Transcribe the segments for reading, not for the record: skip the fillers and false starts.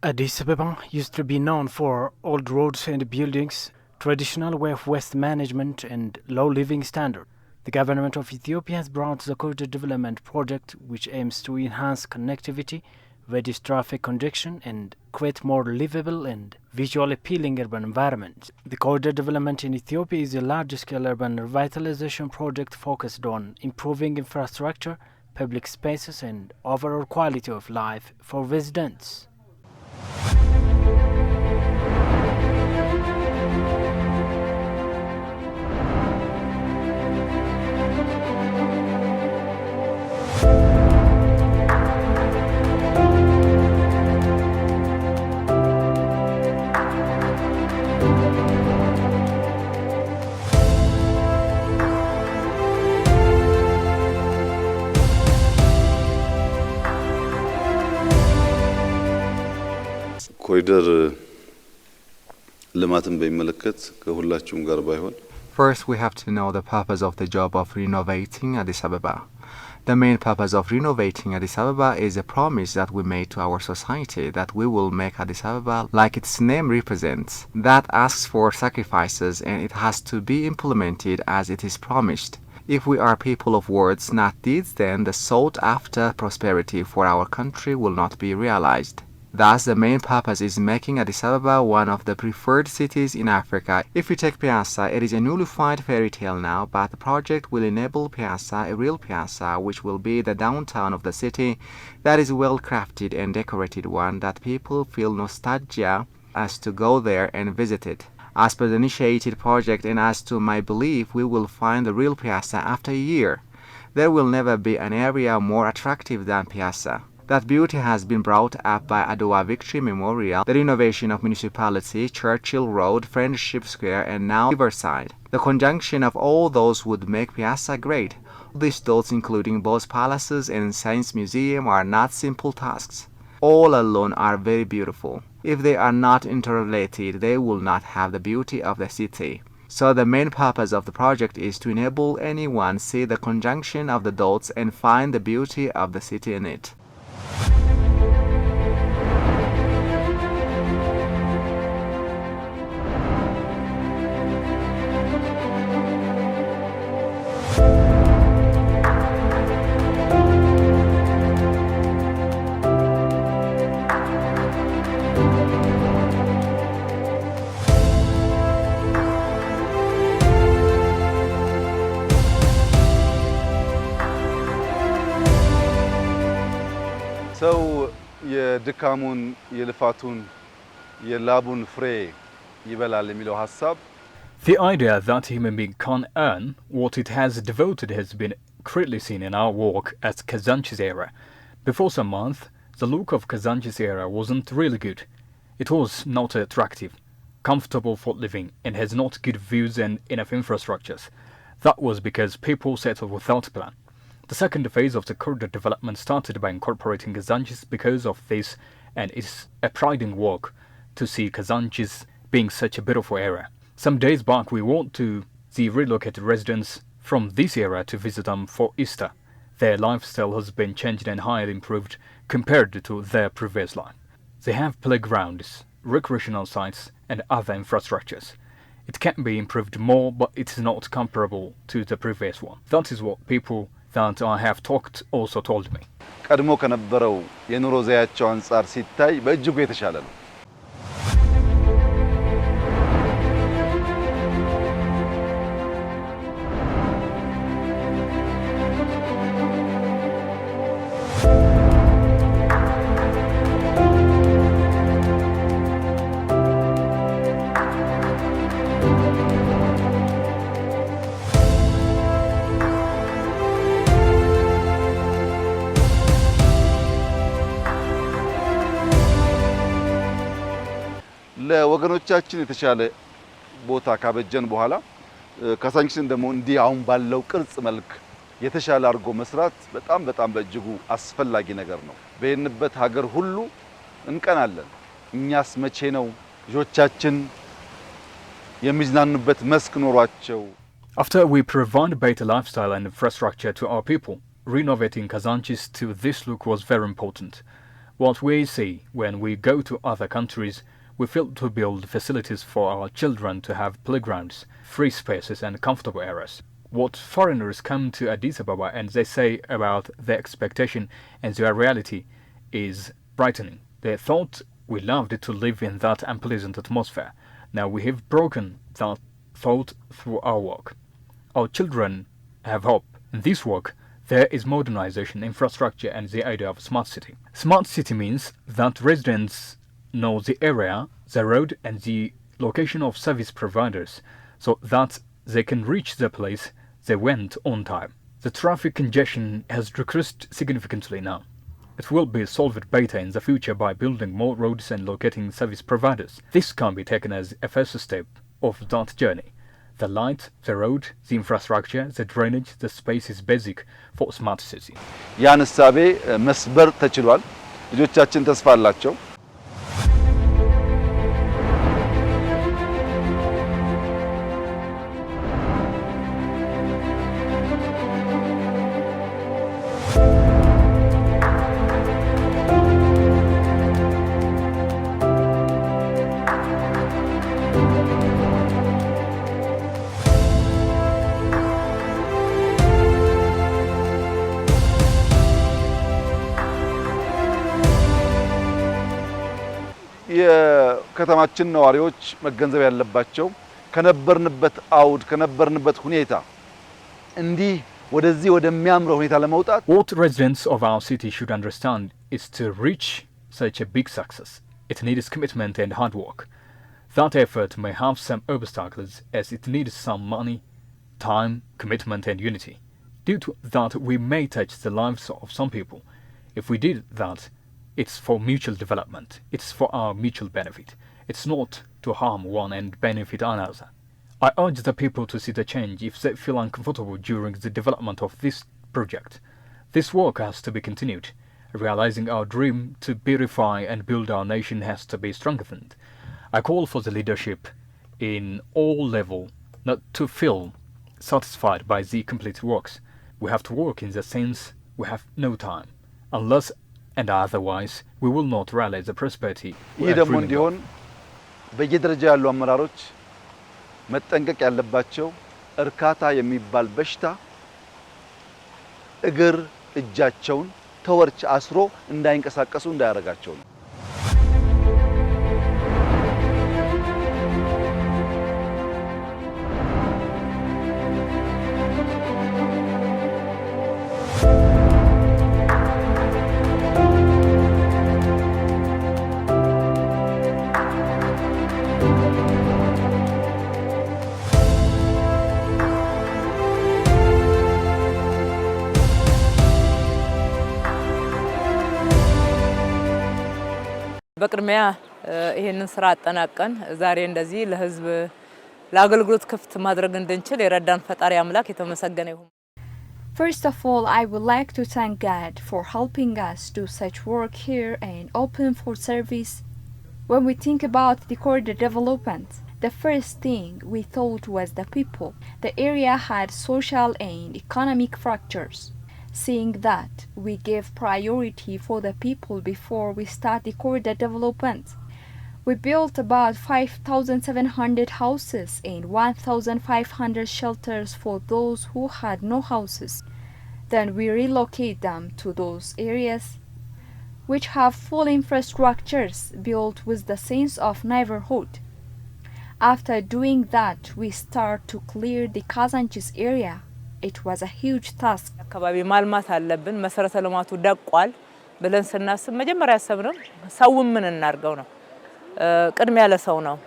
Addis Ababa used to be known for old roads and buildings, traditional way of waste management and low living standard. The government of Ethiopia has brought the corridor development project which aims to enhance connectivity, reduce traffic congestion and create more livable and visually appealing urban environment. The corridor development in Ethiopia is a large-scale urban revitalization project focused on improving infrastructure, public spaces and overall quality of life for residents. ኮሪደር ልማትን በሚመለከት ከሁላችሁም ጋር ባይሆን First, we have to know the purpose of the job of renovating Addis Ababa. The main purpose of renovating Addis Ababa is a promise that we made to our society that we will make Addis Ababa like its name represents. That asks for sacrifices and it has to be implemented as it is promised. If we are people of words, not deeds, then the sought-after prosperity for our country will not be realized. Thus, the main purpose is making Addis Ababa one of the preferred cities in Africa. If we take Piazza, it is a nullified fairy tale now, but the project will enable Piazza, a real Piazza, which will be the downtown of the city, that is well crafted and decorated one, that people feel nostalgia as to go there and visit it. As per the initiated project and as to my belief, we will find the real Piazza after a year. There will never be an area more attractive than Piazza. That beauty has been brought up by Adwa Victory Memorial, the renovation of municipality, Churchill Road, Friendship Square, and now Riverside. The conjunction of all those would make Piazza great. These thoughts, including both palaces and science museum, are not simple tasks. All alone are very beautiful. If they are not interrelated, they will not have the beauty of the city. So the main purpose of the project is to enable anyone see the conjunction of the dots and find the beauty of the city in it. ሰው የድካሙን የልፋቱን የላቡን ፍሬ ይበላል የሚለው ሐሳብ The idea that human being can't earn what it has devoted has been clearly seen in our work at Kazanchis era. Before some month, the look of Kazanchis era wasn't really good. It was not attractive, comfortable for living, and has not good views and enough infrastructures. That was because people settled without a plan. The second phase of the corridor development started by incorporating Kazanchis because of this, and it's a priding work to see Kazanchis being such a beautiful area. Some days back we went to the relocated residents from this area to visit them for Easter. Their lifestyle has been changed and highly improved compared to their previous life. They have playgrounds, recreational sites and other infrastructures. It can be improved more, but it's not comparable to the previous one. That is what people that I have talked also told me. ቀድሞ ከነበረው የኑሮ ዘያቸው አንፃር ሲታይ በእጅጉ የተሻለ ነው። ለወገኖቻችን የተሻለ ቦታ ካበጀን በኋላ ካዛንቺስን ደግሞ እንዲህ አሁን ባለው ቅርጽ መልክ የተሻለ አድርጎ መስራት በጣም በእጅጉ አስፈላጊ ነገር ነው። በየንበት ሀገር ሁሉ እንቀናለን። እኛስ መቼ ነው ልጆቻችን የሚዝናኑበት መስክ ኖሯቸው? After we provide better lifestyle and infrastructure to our people, renovating Kazanchis to this look was very important. What we see when we go to other countries, we fail to build facilities for our children to have playgrounds, free spaces and comfortable areas. What foreigners come to Addis Ababa and they say about their expectation and their reality is frightening. They thought we loved to live in that unpleasant atmosphere. Now we have broken that thought through our work. Our children have hope. In this work, there is modernization, infrastructure and the idea of smart city. Smart city means that residents know the area, the road and the location of service providers so that they can reach the place they went on time. The traffic congestion has decreased significantly now. It will be solved better in the future by building more roads and locating service providers. This can be taken as a first step of that journey. The light, the road, the infrastructure, the drainage, the space is basic for smart city. ያን እሳቤ መስበር ተችሏል። ልጆቻችን ተስፋ አላቸው። የከተማችን ነዋሪዎች መገንዘብ ያለባቸው ከነበርንበት አውድ ከነበርንበት ሁኔታ እንዲህ ወደዚህ ወደሚያምረው ሁኔታ ለመውጣት What residents of our city should understand is to reach such a big success. It needs commitment and hard work. That effort may have some obstacles as it needs some money, time, commitment and unity. Due to that, we may touch the lives of some people. If we did that, it's for mutual development. It's for our mutual benefit. It's not to harm one and benefit another. I urge the people to see the change if they feel uncomfortable during the development of this project. This work has to be continued. Realizing our dream to beautify and build our nation has to be strengthened. I call for the leadership in all levels not to feel satisfied by the complete works. We have to work in the sense we have no time. Unless and otherwise, we will not realize the prosperity we ይህ are ደግሞ dreaming እንዲሆን of. በየደረጃ ያሉ አመራሮች መጠንቀቅ ያለባቸው እርካታ የሚባል በሽታ እግር እጃቸውን ተወርች አስሮ እንዳይንቀሳቀሱ እንዳያረጋቸው ነው። በቅድሚያ ይሄንን ስራ አጠናቀን ዛሬ እንደዚህ ለህዝብ ለአገልግሎት ክፍት ማድረግ እንድንችል የረዳን ፈጣሪ አምላክ የተመሰገነ ይሁን። First of all, I would like to thank God for helping us do such work here and open for service. When we think about the corridor development, the first thing we thought was the people. The area had social and economic fractures. Seeing that, we gave priority for the people before we start the corridor development. We built about 5,700 houses and 1,500 shelters for those who had no houses. Then we relocate them to those areas which have full infrastructures built with the sense of neighborhood. After doing that, we start to clear the Kazanchis area. It was a huge task. አካባቢ ማልማት አለብን መሰረተ ልማቱ ደቋል ብለን ስናስብ መጀመሪያ ያሰብነው ሰው ምን እናርገው ነው ቅድሚያ ለሰው ነው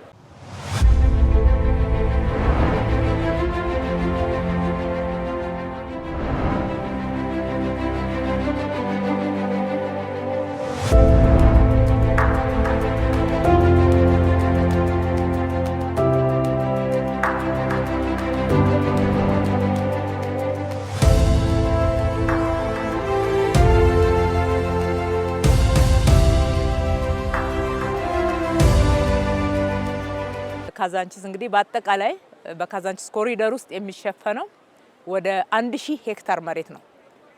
ካዛንቺስ እንግዲህ በአጠቃላይ በካዛንቺስ ኮሪደር ውስጥ የሚሸፈነው ወደ 1000 ሄክታር መሬት ነው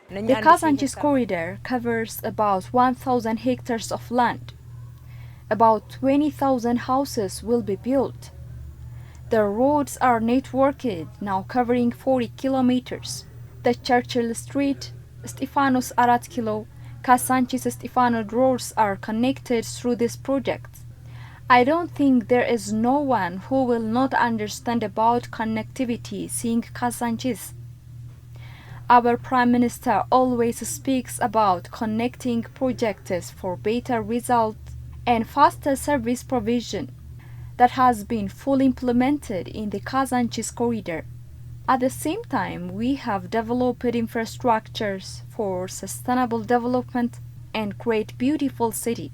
The Kazanchis corridor covers about 1,000 hectares of land. About 20,000 houses will be built. The roads are networked, now covering 40 kilometers. The Churchill Street, Stefanos Arat Kilo, Kazanchis Stefano roads are connected through this project. I don't think there is no one who will not understand about connectivity seeing Kazanchis. Our Prime Minister always speaks about connecting projects for better results and faster service provision. That has been fully implemented in the Kazanchis corridor. At the same time, we have developed infrastructures for sustainable development and create beautiful city.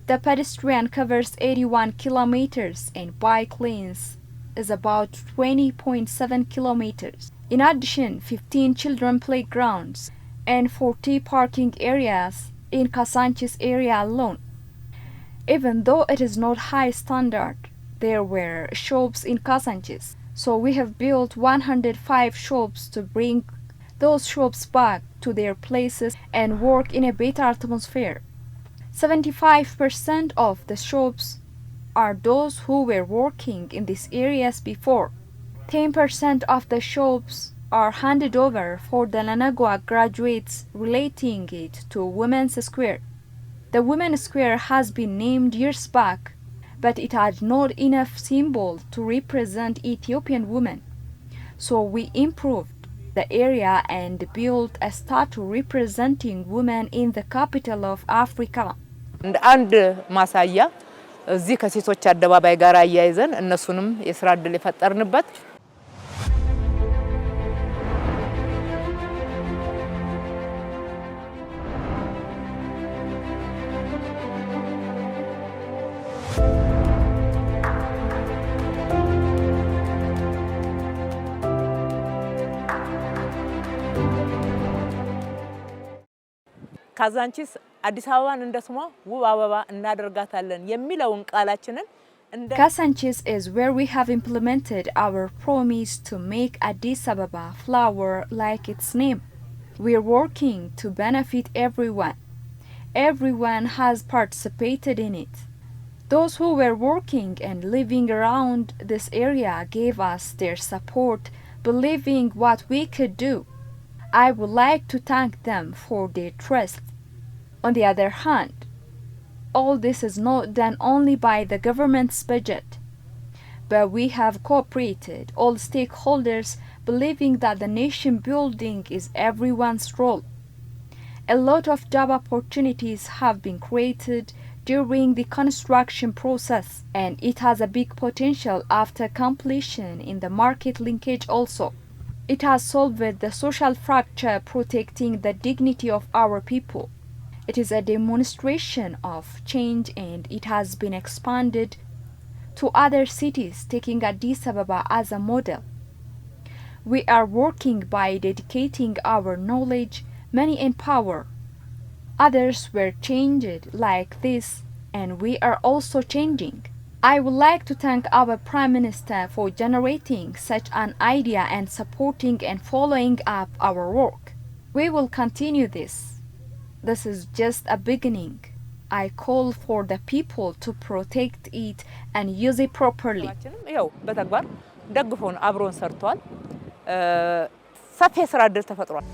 The pedestrian covers 81 kilometers and bike lanes is about 20.7 kilometers. In addition, 15 children playgrounds and 40 parking areas in Kazanchis area alone. Even though it is not high standard, there were shops in Kazanchis, so we have built 105 shops to bring those shops back to their places and work in a better atmosphere. 75% of the shops are those who were working in these areas before. 10% of the shops are handed over for the Lanagua graduates, relating it to Women's Square. The Women's Square has been named years back, but it had not enough symbol to represent Ethiopian women. So we improved the area and built a statue representing women in the capital of Africa. አንድ ማሳያ እዚህ ከሴቶች አደባባይ ጋር አያይዘን እነሱንም የስራ ዕድል የፈጠርንበት ካዛንቺስ አዲስ አበባን እንደስሟ ውብ አበባ እናደርጋታለን የሚለውን ቃላችንን Kazanchis is where we have implemented our promise to make Addis Ababa flower like its name. We are working to benefit everyone. Everyone has participated in it. Those who were working and living around this area gave us their support, believing what we could do. I would like to thank them for their trust. On the other hand, all this is not done only by the government's budget, but we have cooperated, all stakeholders, believing that the nation building is everyone's role. A lot of job opportunities have been created during the construction process, and it has a big potential after completion in the market linkage also. It has solved the social fracture, protecting the dignity of our people. It is a demonstration of change, and it has been expanded to other cities, taking Addis Ababa as a model. We are working by dedicating our knowledge, money and power. Others were changed like this, and we are also changing. I would like to thank our Prime Minister for generating such an idea and supporting and following up our work. We will continue this. This is just a beginning. I call for the people to protect it and use it properly. ይኸው በተግባር ደግፎን አብሮን ሰርቷል። ሰፊ የስራ ዕድል ተፈጥሯል።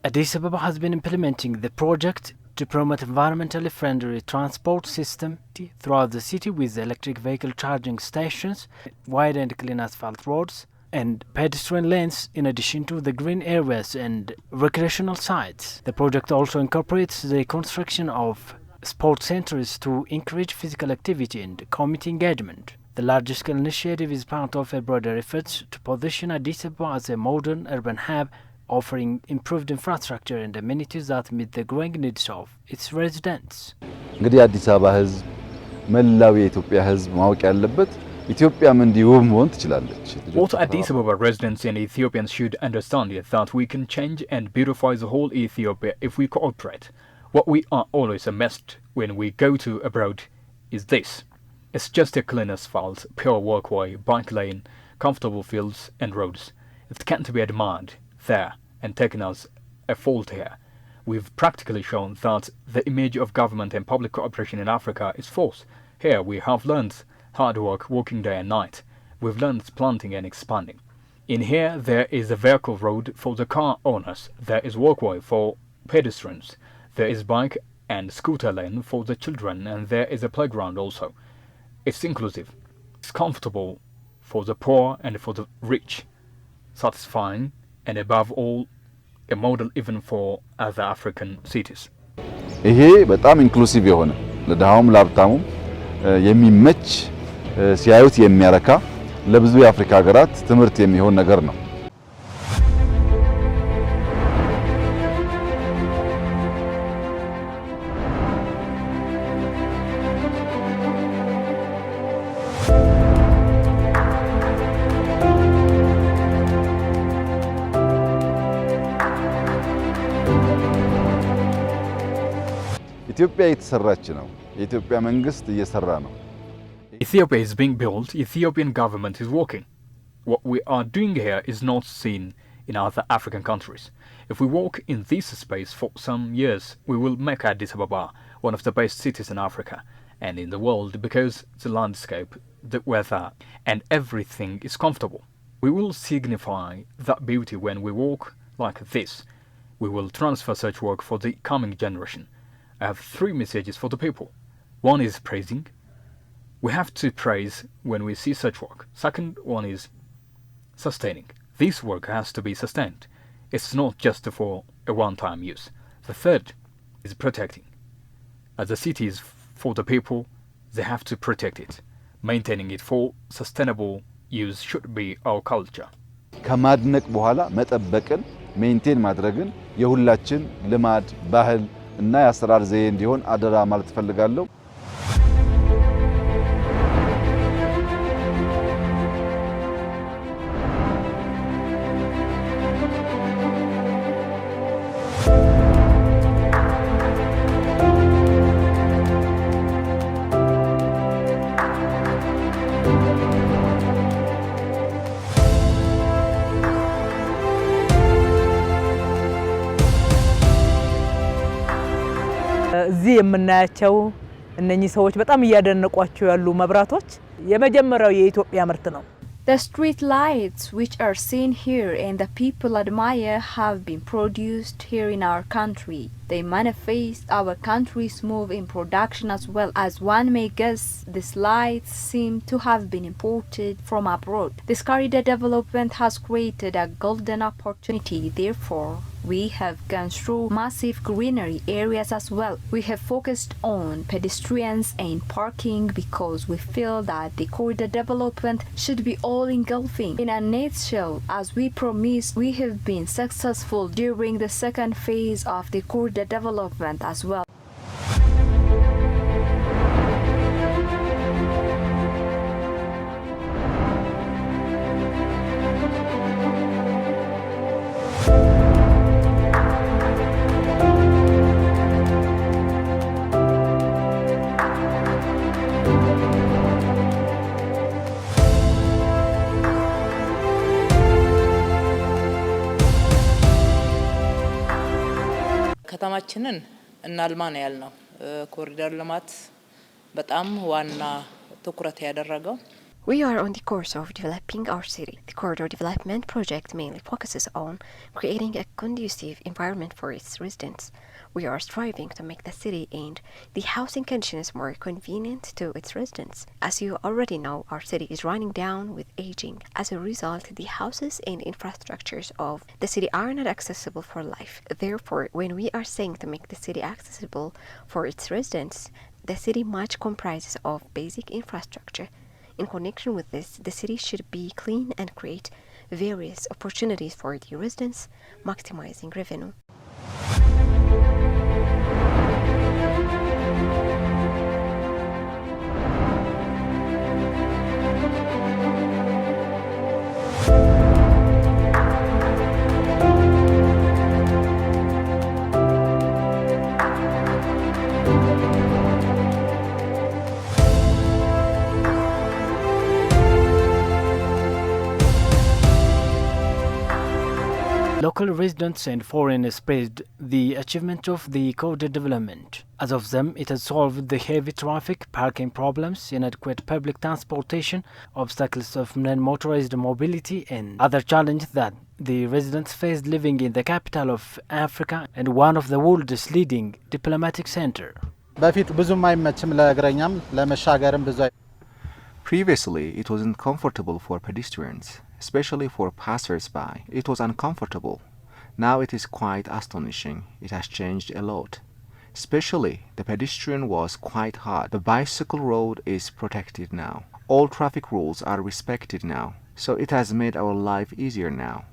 Addis Ababa has been implementing the project to promote environmentally friendly transport system throughout the city with electric vehicle charging stations, wide and clean asphalt roads, and pedestrian lanes in addition to the green areas and recreational sites. The project also incorporates the construction of sports centers to encourage physical activity and community engagement. The large-scale initiative is part of a broader effort to position Addis Ababa as a modern urban hub offering improved infrastructure and amenities that meet the growing needs of its residents. እንግዲህ አዲስ አበባ ህዝብ መላው የኢትዮጵያ ህዝብ ማወቅ ያለበት ኢትዮጵያም እንዲሁ መሆን ትችላለች። What Addis Ababa residents and Ethiopians should understand is that we can change and beautify the whole Ethiopia if we cooperate. What we are always amazed when we go to abroad is this. It's just a clean asphalt, pure walkway, bike lane, comfortable fields and roads. It can't be admired there and taken as a fault here. We've practically shown that the image of government and public cooperation in Africa is false. Here we have learned hard work, working day and night. We've learned planting and expanding. In here there is a vehicle road for the car owners. There is walkway for pedestrians. There is bike and scooter lane for the children, and there is a playground also. It's inclusive. It's comfortable for the poor and for the rich. Satisfying and above all a model even for other African cities. ይሄ በጣም ኢንክሉሲቭ የሆነ ለዳውም ላብታሙም የሚመች ሲያዩት የሚያረካ ለብዙ የአፍሪካ ሀገራት ትምህርት የሚሆን ነገር ነው። ኢትዮጵያ እየተሰራች ነው። የኢትዮጵያ መንግስት እየሰራ ነው። Ethiopia is being built. Ethiopian government is working. What we are doing here is not seen in other African countries. If we walk in this space for some years, we will make Addis Ababa one of the best cities in Africa and in the world because the landscape, the weather, and everything is comfortable. We will signify that beauty when we walk like this. We will transfer such work for the coming generation. I have 3 messages for the people. One is praising. We have to praise when we see such work. Second one is sustaining. This work has to be sustained. It's not just for a one-time use. The third is protecting. As the city is for the people, they have to protect it. Maintaining it for sustainable use should be our culture. ከማድነቅ በኋላ መጠበቅን ሜንቴን ማድረግን የሁላችን ልማድ ባህል እና ያሰራር ዘዬ እንዲሆን አደራ ማለት ፈልጋለሁ። እዚህ የምናያቸው እነኚህ ሰዎች በጣም እያደነቋቸው ያሉ መብራቶች የመጀመሪያው የኢትዮጵያ ምርት ነው። The street lights which are seen here and the people admire have been produced here in our country. They manifest our country's move in production as well. As one may guess, these lights seem to have been imported from abroad. This corridor development has created a golden opportunity. Therefore, we have gone through massive greenery areas as well. We have focused on pedestrians and parking because we feel that the corridor development should be all-engulfing. In a nutshell, as we promised, we have been successful during the second phase of the corridor development as well. ከተማችንን እናልማ ነው ያልነው። ኮሪደር ልማት በጣም ዋና ትኩረት ያደረገው We are on the course of developing our city. The corridor development project mainly focuses on creating a conducive environment for its residents. We are striving to make the city and the housing conditions more convenient to its residents. As you already know, our city is running down with aging. As a result, the houses and infrastructures of the city are not accessible for life. Therefore, when we are saying to make the city accessible for its residents, the city much comprises of basic infrastructure. In connection with this, the city should be clean and create various opportunities for the residents, maximizing revenue. Local residents and foreigners praised the achievement of the corridor development. As of them, it has solved the heavy traffic, parking problems, inadequate public transportation, obstacles of non-motorized mobility, and other challenges that the residents faced living in the capital of Africa and one of the world's leading diplomatic center. Previously, it wasn't comfortable for pedestrians, especially for passers-by. It was uncomfortable. Now it is quite astonishing. It has changed a lot. Especially, the pedestrian was quite hard. The bicycle road is protected now. All traffic rules are respected now. So it has made our life easier now.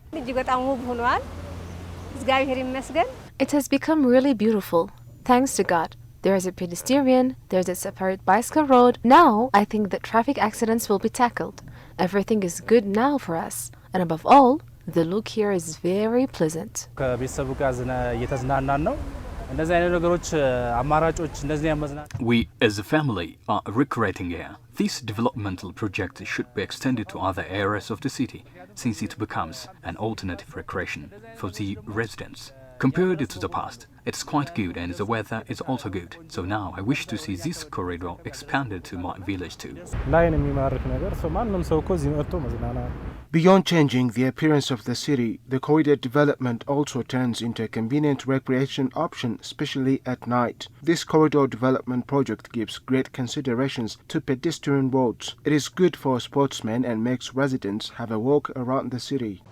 It has become really beautiful, thanks to God. There is a pedestrian, there's a separate bicycle road. Now, I think that traffic accidents will be tackled. Everything is good now for us. And above all, the look here is very pleasant. We as a family are recreating here. This developmental project should be extended to other areas of the city, since it becomes an alternative recreation for the residents. Compared to the past, it's quite good and the weather is also good. So now I wish to see this corridor expanded to my village too. Beyond changing the appearance of the city, the corridor development also turns into a convenient recreation option, especially at night. This corridor development project gives great considerations to pedestrian roads. It is good for sportsmen and makes residents have a walk around the city.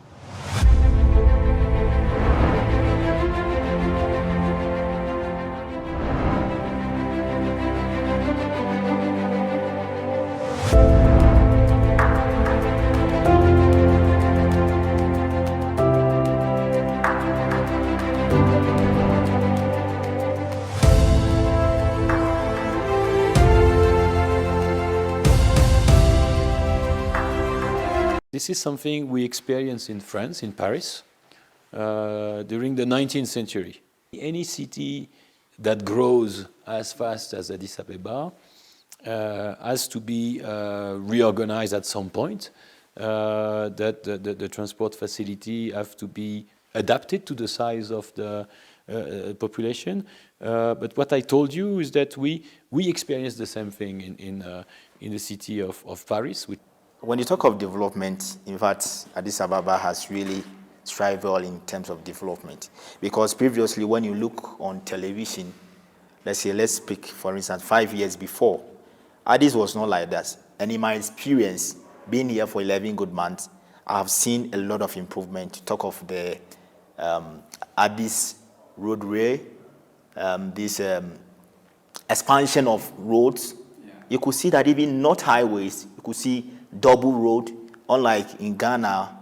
This is something we experienced in France, in Paris, during the 19th century. Any city that grows as fast as Addis Ababa has to be reorganized at some point, that the transport facility have to be adapted to the size of the population. But what I told you is that we experienced the same thing in the city of Paris. When you talk of development, in fact, Addis Ababa has really strived well in terms of development. Because previously, when you look on television, let's speak, for instance, 5 years before, Addis was not like that. And in my experience, being here for 11 good months, I have seen a lot of improvement. Talk of the Addis roadway, this expansion of roads. You could see that even not highways, you could see double road, unlike in Ghana,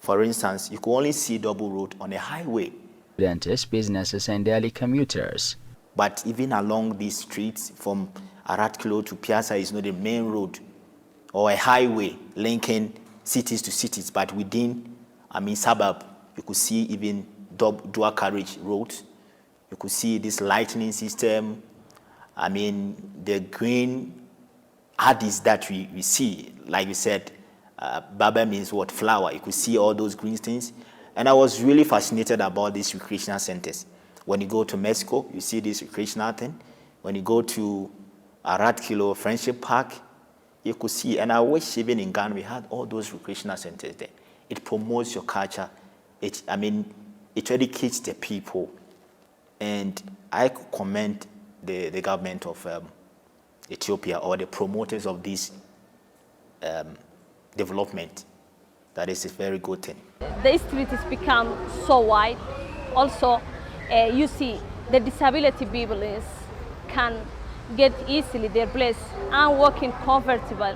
for instance, you could only see double road on a highway. Dentists, businesses and daily commuters. But even along these streets, from Aratkilo to Piazza is not a main road or a highway linking cities to cities, but within, suburb, you could see even dual carriage roads. You could see this lightning system, the green Addis that we see, like we said, Baba means what? Flower. You could see all those green things. And I was really fascinated about these recreational centers. When you go to Mexico, you see this recreational thing. When you go to Arat Kilo, Friendship Park, you could see. And I wish even in Ghana we had all those recreational centers there. It promotes your culture. It educates the people. And I could commend the government of Ethiopia or the promoters of this development. That is a very good thing. The street has become so wide. Also, you see, the disability people can get easily their place and walking comfortable.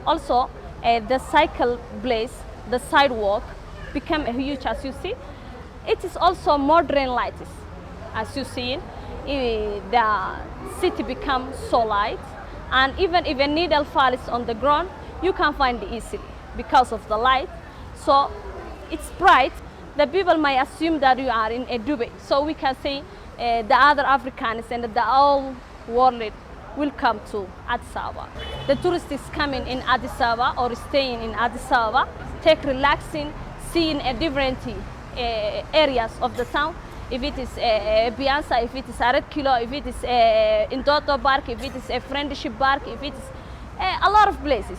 Also, the cycle place, the sidewalk, become huge as you see. It is also modern lights, as you see. The city becomes so light, and even if a needle falls on the ground, you can find it easily because of the light. So it's bright. The people might assume that you are in a Dubai. So we can say the other Africans and the whole world will come to Addis Ababa. The tourists is coming in Addis Ababa or staying in Addis Ababa, take relaxing, seeing a different areas of the town. If it is Biansa, if it is Arat Kilo, if it is Indoto Park, if it is a Friendship Park, if it is a lot of places.